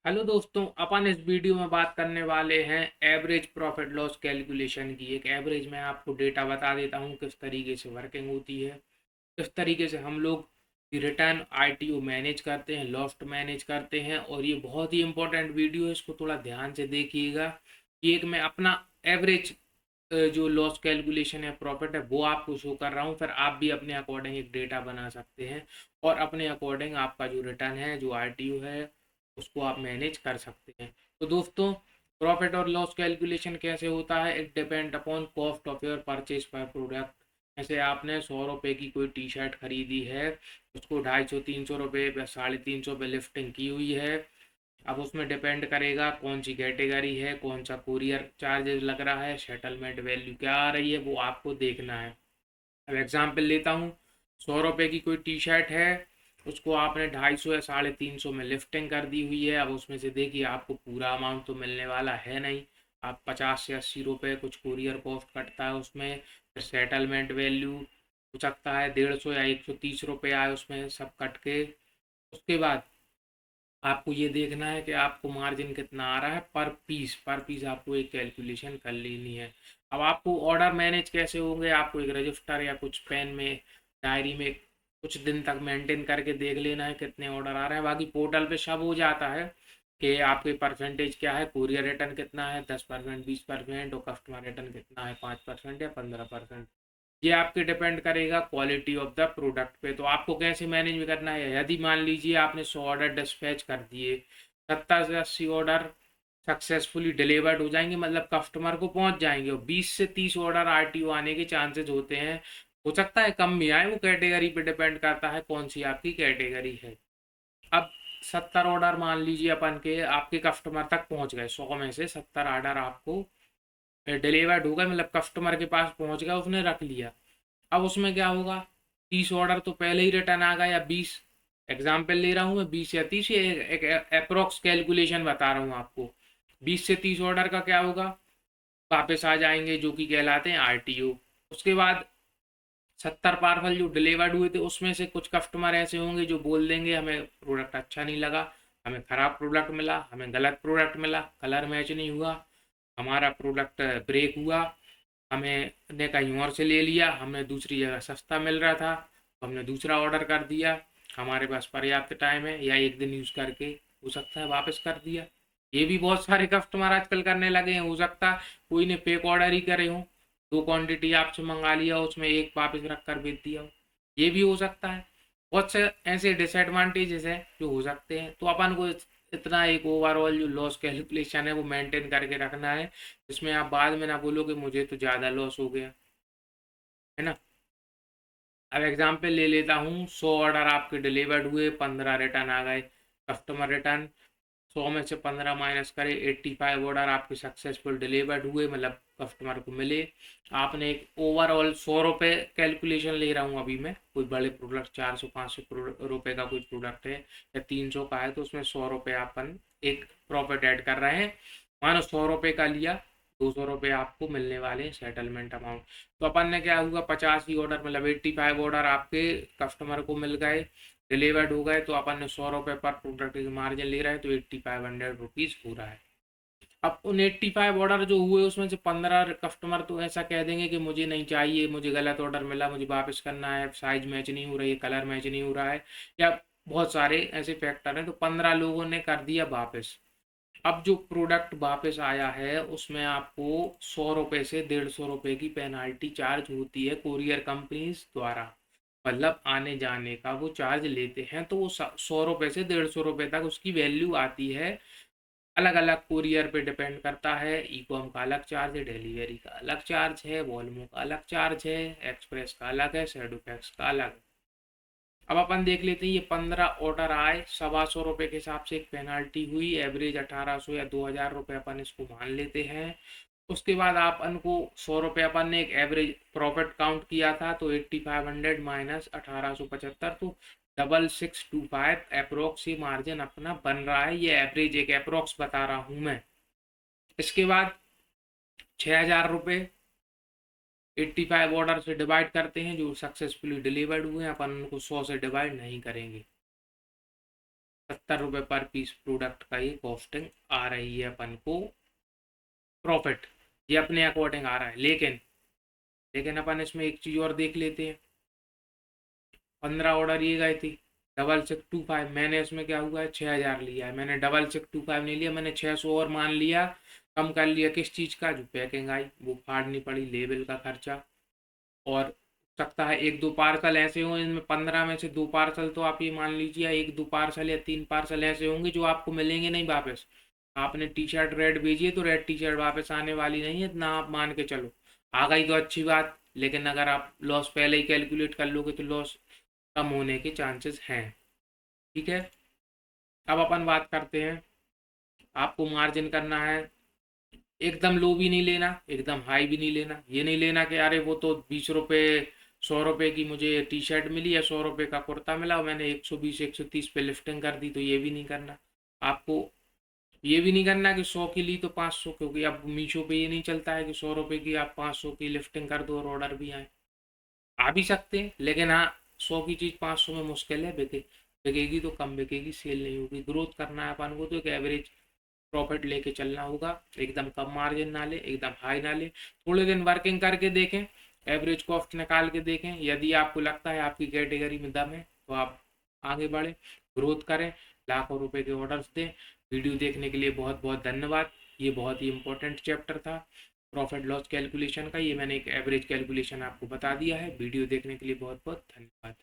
Hello दोस्तों, अपन इस video में बात करने वाले हैं एवरेज प्रॉफिट लॉस कैलकुलेशन की। एक एवरेज में आपको डेटा बता देता हूँ किस तरीके से वर्किंग होती है, किस तरीके से हम लोग रिटर्न आईटीओ मैनेज करते हैं, लॉस्ट मैनेज करते हैं। और ये बहुत ही इंपॉर्टेंट वीडियो है, इसको थोड़ा ध्यान से देखिएगा। ये एक मैं अपना एवरेज जो लॉस कैलकुलेशन है, प्रॉफिट है, वो आपको शो कर रहा हूँ। फिर आप भी अपने अकॉर्डिंग एक डेटा बना सकते हैं और अपने अकॉर्डिंग आपका जो रिटर्न है, जो आरटीओ है, उसको आप मैनेज कर सकते हैं। तो दोस्तों, प्रॉफिट और लॉस कैलकुलेशन कैसे होता है? It depend upon cost of your purchase पर प्रोडक्ट। जैसे आपने 100 रुपये की कोई टी शर्ट खरीदी है, उसको 250-300 रुपये या 350 पे लिफ्टिंग की हुई है। अब उसमें डिपेंड करेगा कौन सी कैटेगरी है, कौन सा कुरियर चार्जेस लग रहा है, सेटलमेंट वैल्यू क्या आ रही है, वो आपको देखना है। अब एग्जाम्पल लेता हूँ। 100 रुपये की कोई टी शर्ट है, उसको आपने 250 या 350 में लिफ्टिंग कर दी हुई है। अब उसमें से देखिए, आपको पूरा अमाउंट तो मिलने वाला है नहीं। आप 50 से 80 रुपये कुछ कुरियर कॉस्ट कटता है उसमें। फिर सेटलमेंट वैल्यू हो सकता है 150 या 130 रुपये आए उसमें सब कट के। उसके बाद आपको ये देखना है कि आपको मार्जिन कितना आ रहा है पर पीस आपको एक कैलकुलेशन कर लेनी है। अब आपको ऑर्डर मैनेज कैसे होंगे? आपको एक रजिस्टर या कुछ पेन में, डायरी में कुछ दिन तक मेंटेन करके देख लेना है कितने ऑर्डर आ रहे हैं। बाकी पोर्टल पे सब हो जाता है कि आपके परसेंटेज क्या है, कुरियर रिटर्न कितना है, 10%, 20%, और कस्टमर रिटर्न कितना है, 5% या 15%। ये आपके डिपेंड करेगा क्वालिटी ऑफ द प्रोडक्ट पे। तो आपको कैसे मैनेज करना है? यदि मान लीजिए आपने 100 ऑर्डर डिस्पैच कर दिए, 70 से 80 ऑर्डर सक्सेसफुली डिलीवर्ड हो जाएंगे, मतलब कस्टमर को पहुंच जाएंगे, और 20 से 30 ऑर्डर आरटीओ आने के चांसेस होते हैं। हो सकता है कम भी आए, वो कैटेगरी पे डिपेंड करता है कौन सी आपकी कैटेगरी है। अब 70 ऑर्डर मान लीजिए अपन के आपके कस्टमर तक पहुंच गए, 100 में से 70 ऑर्डर आपको डिलीवर्ड हो गए, मतलब कस्टमर के पास पहुंच गया, उसने रख लिया। अब उसमें क्या होगा? 30 ऑर्डर तो पहले ही रिटर्न आ गया, या 20। एग्जाम्पल ले रहा हूँ मैं, 20 या 30, ये एक अप्रोक्स कैलकुलेशन बता रहा हूँ आपको। 20 से 30 ऑर्डर का क्या होगा? वापस आ जाएंगे, जो कि कहलाते हैं आरटीओ। उसके बाद 70 पार्सल जो डिलीवर्ड हुए थे, उसमें से कुछ कस्टमर ऐसे होंगे जो बोल देंगे हमें प्रोडक्ट अच्छा नहीं लगा, हमें ख़राब प्रोडक्ट मिला, हमें गलत प्रोडक्ट मिला, कलर मैच नहीं हुआ, हमारा प्रोडक्ट ब्रेक हुआ, हमें ने कहीं और से ले लिया, हमें दूसरी जगह सस्ता मिल रहा था, तो हमने दूसरा ऑर्डर कर दिया। हमारे पास पर्याप्त टाइम है, या एक दिन यूज़ करके हो सकता है वापस कर दिया। ये भी बहुत सारे कस्टमर आजकल करने लगे हैं। हो सकता है कोई ने फेक ऑर्डर ही करे हों, दो क्वांटिटी आपसे मंगा लिया, उसमें एक वापस रख कर भेज दिया हो। ये भी हो सकता है। बहुत से ऐसे डिसएडवांटेजेस हैं जो हो सकते हैं। तो अपन को इतना एक ओवरऑल जो लॉस कैलकुलेशन है वो मेंटेन करके रखना है, जिसमें आप बाद में ना बोलो कि मुझे तो ज़्यादा लॉस हो गया, है ना। अब एग्जाम्पल ले लेता हूँ। 100 ऑर्डर आपके डिलीवर्ड हुए, 15 रिटर्न आ गए। कस्टमर रिटर्न 100 में से 15 माइनस करें, 85 ऑर्डर आपके सक्सेसफुल डिलीवर्ड हुए, मतलब कस्टमर को मिले। आपने एक ओवरऑल 100 रुपये कैलकुलेशन ले रहा हूँ अभी मैं, कोई बड़े प्रोडक्ट 400-500 रुपये का कोई प्रोडक्ट है, या 300 का है, तो उसमें 100 रुपये अपन एक प्रॉफिट ऐड कर रहे हैं। मानो 100 रुपये का लिया, 200 रुपये आपको मिलने वाले हैं सेटलमेंट अमाउंट। तो अपन ने क्या हुआ, 85 ऑर्डर मतलब 85 ऑर्डर आपके कस्टमर को मिल गए, डिलीवर्ड हो गए, तो अपन ने 100 रुपये पर प्रोडक्ट की मार्जिन ले रहा है, तो 8500 रुपीज़ हो रहा है। अब उन 85 ऑर्डर जो हुए, उसमें से 15 कस्टमर तो ऐसा कह देंगे कि मुझे नहीं चाहिए, मुझे गलत ऑर्डर मिला, मुझे वापस करना है, साइज मैच नहीं हो रही है, कलर मैच नहीं हो रहा है, या बहुत सारे ऐसे फैक्टर हैं। तो 15 लोगों ने कर दिया वापस। अब जो प्रोडक्ट वापस आया है, उसमें आपको 100 रुपये से 150 रुपये की पेनाल्टी चार्ज होती है कोरियर कंपनीज द्वारा। मतलब आने जाने का वो चार्ज लेते हैं, तो वो 100 रुपये से 150 रुपये तक उसकी वैल्यू आती है। अलग अलग कुरियर पे डिपेंड करता है। ई कॉम का अलग चार्ज है, डिलीवरी का अलग चार्ज है, वॉल्मो का अलग चार्ज है, एक्सप्रेस का अलग है, शेडोफैक्स का अलग है। अब अपन देख लेते हैं, ये 15 ऑर्डर आए, 125 रुपये के हिसाब से एक पेनाल्टी हुई, एवरेज 1800 या 2000 रुपये अपन इसको मान लेते हैं। उसके बाद अपन को 100 रुपये अपन ने एक एवरेज प्रॉफिट काउंट किया था, तो 8500 माइनस 1875, तो 6625 अप्रोक्स ये मार्जिन अपना बन रहा है। ये एवरेज एक अप्रोक्स बता रहा हूँ मैं। इसके बाद 6000 रुपये 85 ऑर्डर से डिवाइड करते हैं जो सक्सेसफुली डिलीवर्ड हुए हैं, अपन उनको 100 से डिवाइड नहीं करेंगे। ₹70 पर पीस प्रोडक्ट का ये कॉस्टिंग आ रही है अपन को प्रॉफिट, ये अपने अकॉर्डिंग आ रहा है। लेकिन लेकिन अपन इसमें एक चीज़ और देख लेते हैं, 15 ऑर्डर ये गए थे, 6625, मैंने इसमें क्या हुआ है 6000 लिया है, मैंने 6625 नहीं लिया, मैंने 600 और मान लिया, कम कर लिया किस चीज़ का, जो पैकिंग आई वो फाड़नी पड़ी, लेबल का खर्चा। और सकता है एक दो पार्सल ऐसे हों इनमें 15 में से 2 पार्सल तो आप ये मान लीजिए, 1-2 पार्सल या 3 पार्सल ऐसे होंगे जो आपको मिलेंगे नहीं वापस। आपने टी शर्ट रेड भेजी है तो रेड टी शर्ट वापस आने वाली नहीं है, इतना आप मान के चलो। आ गई तो अच्छी बात, लेकिन अगर आप लॉस पहले ही कैलकुलेट कर लोगे तो लॉस कम होने के चांसेस हैं। ठीक है, अब अपन बात करते हैं, आपको मार्जिन करना है, एकदम लो भी नहीं लेना, एकदम हाई भी नहीं लेना। ये नहीं लेना कि अरे वो तो 20 रुपये 100 रुपये की मुझे टी शर्ट मिली या 100 रुपये का कुर्ता मिला और मैंने 120 130 पे लिफ्टिंग कर दी, तो ये भी नहीं करना आपको। ये भी नहीं करना कि 100 की ली तो 500, क्योंकि अब मीशो पे ये नहीं चलता है कि 100 रुपये की आप 500 की लिफ्टिंग कर दो और ऑर्डर भी आए। आ भी सकते हैं, लेकिन हाँ 100 की चीज़ 500 में मुश्किल है बिकेगी तो कम बिकेगी, सेल नहीं होगी। ग्रोथ करना है अपन को तो एक एवरेज प्रॉफिट लेके चलना होगा, एकदम कम मार्जिन ना ले, एकदम हाई ना ले। थोड़े दिन वर्किंग करके देखें, एवरेज कॉस्ट निकाल के देखें, यदि आपको लगता है आपकी कैटेगरी में दम है तो आप आगे बढ़ें, ग्रोथ करें, लाखों रुपए के ऑर्डर्स दें। वीडियो देखने के लिए बहुत बहुत धन्यवाद। ये बहुत ही इंपॉर्टेंट चैप्टर था प्रॉफिट लॉस कैलकुलेशन का, ये मैंने एक एवरेज कैलकुलेशन आपको बता दिया है। वीडियो देखने के लिए बहुत बहुत धन्यवाद।